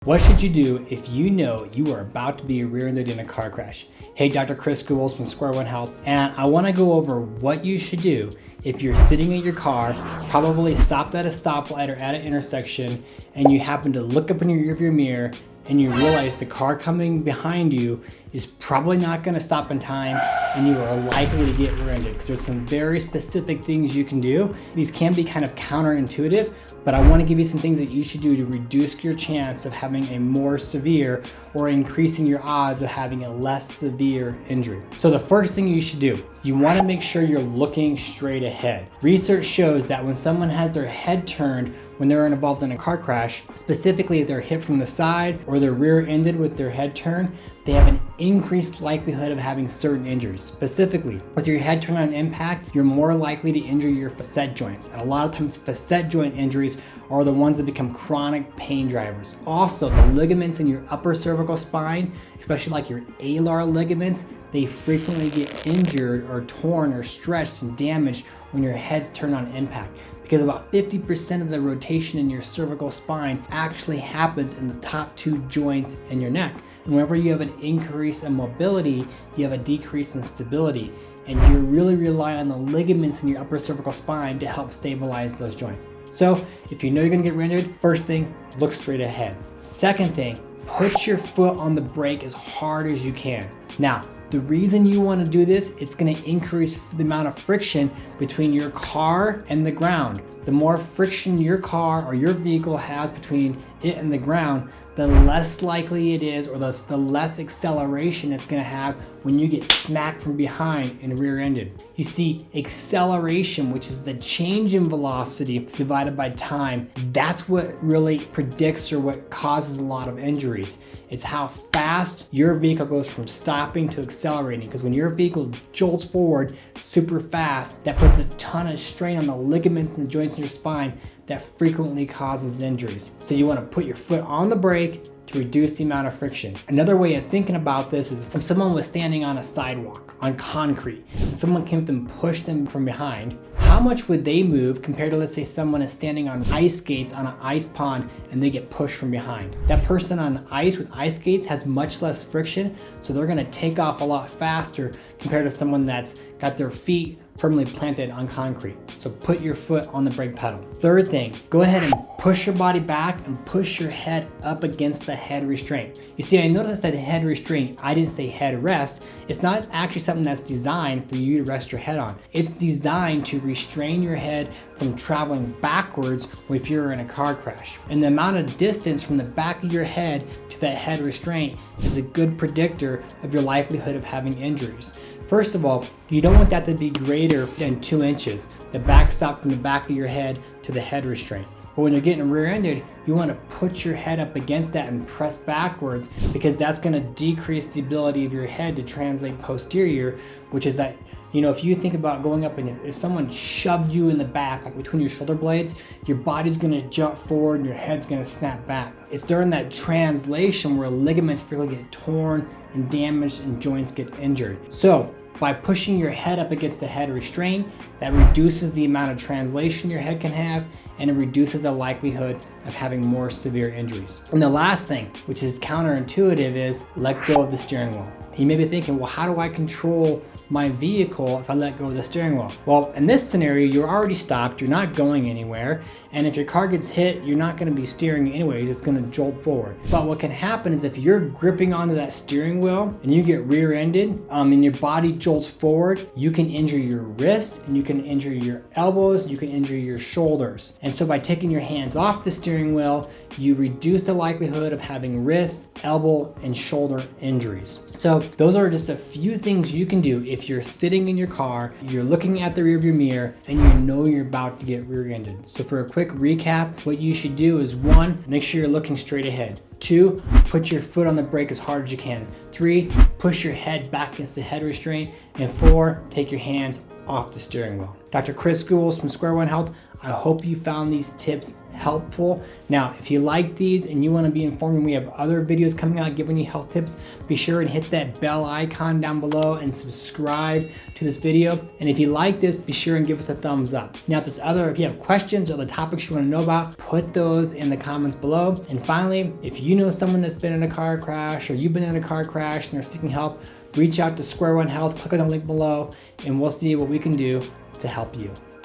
What should you do if you know you are about to be rear-ended in a car crash? Hey, Dr. Chris Schools from Square One Health, and I want to go over what you should do if you're sitting in your car, probably stopped at a stoplight or at an intersection, and you happen to look up in your rearview mirror and you realize the car coming behind you is probably not going to stop in time and you are likely to get rear-ended, because there's some very specific things you can do. These can be kind of counterintuitive, but I want to give you some things that you should do to reduce your chance of having a more severe or increasing your odds of having a less severe injury. So the first thing you should do, you want to make sure you're looking straight ahead. Research shows that when someone has their head turned when they're involved in a car crash, specifically if they're hit from the side or they're rear-ended with their head turned, they have an increased likelihood of having certain injuries. Specifically, with your head turned on impact, you're more likely to injure your facet joints. And a lot of times facet joint injuries are the ones that become chronic pain drivers. Also, the ligaments in your upper cervical spine, especially like your alar ligaments, they frequently get injured or torn or stretched and damaged when your head's turned on impact, because about 50% of the rotation in your cervical spine actually happens in the top two joints in your neck. And whenever you have an increase in mobility, you have a decrease in stability, and you really rely on the ligaments in your upper cervical spine to help stabilize those joints. So if you know you're gonna get rendered, first thing, look straight ahead. Second thing, put your foot on the brake as hard as you can. Now, the reason you want to do this, it's going to increase the amount of friction between your car and the ground. The more friction your car or your vehicle has between it and the ground, the less likely it is, or the less acceleration it's going to have when you get smacked from behind and rear-ended. You see, acceleration, which is the change in velocity divided by time, that's what really predicts or what causes a lot of injuries. It's how fast your vehicle goes from stopping to accelerating, because when your vehicle jolts forward super fast, that puts a ton of strain on the ligaments and the joints in your spine that frequently causes injuries. So you want to put your foot on the brake to reduce the amount of friction. Another way of thinking about this is if someone was standing on a sidewalk, on concrete, and someone came up and pushed them from behind, how much would they move compared to, let's say, someone is standing on ice skates on an ice pond and they get pushed from behind? That person on ice with ice skates has much less friction, so they're gonna take off a lot faster compared to someone that's got their feet firmly planted on concrete. So put your foot on the brake pedal. Third thing, go ahead and push your body back and push your head up against the head restraint. You see, I noticed that head restraint, I didn't say head rest. It's not actually something that's designed for you to rest your head on. It's designed to restrain your head from traveling backwards if you're in a car crash. And the amount of distance from the back of your head to that head restraint is a good predictor of your likelihood of having injuries. First of all, you don't want that to be greater than 2 inches, the backstop from the back of your head to the head restraint. But when you're getting rear-ended, you want to put your head up against that and press backwards, because that's going to decrease the ability of your head to translate posterior, which is that, you know, if you think about going up and if someone shoved you in the back, like between your shoulder blades, your body's going to jump forward and your head's going to snap back. It's during that translation where ligaments frequently get torn and damaged and joints get injured. So by pushing your head up against the head restraint, that reduces the amount of translation your head can have, and it reduces the likelihood of having more severe injuries. And the last thing, which is counterintuitive, is let go of the steering wheel. You may be thinking, well, how do I control my vehicle if I let go of the steering wheel? Well, in this scenario, you're already stopped, you're not going anywhere, and if your car gets hit, you're not going to be steering anyways, it's going to jolt forward. But what can happen is if you're gripping onto that steering wheel and you get rear-ended and your body jolts forward, you can injure your wrist and you can injure your elbows, you can injure your shoulders. And so by taking your hands off the steering wheel, you reduce the likelihood of having wrist, elbow, and shoulder injuries. So those are just a few things you can do if you're sitting in your car, you're looking at the rearview mirror, and you know you're about to get rear-ended. So for a quick recap, what you should do is 1, make sure you're looking straight ahead. 2, put your foot on the brake as hard as you can. 3, push your head back against the head restraint. And 4, take your hands off the steering wheel. Dr. Chris Schools from Square One Health, I hope you found these tips helpful. Now, if you like these and you want to be informed when we have other videos coming out giving you health tips, be sure and hit that bell icon down below and subscribe to this video. And if you like this, be sure and give us a thumbs up. Now, if you have questions or the topics you want to know about, put those in the comments below. And finally, if you know someone that's been in a car crash or you've been in a car crash and are seeking help, reach out to Square One Health, click on the link below, and we'll see what we can do to help you.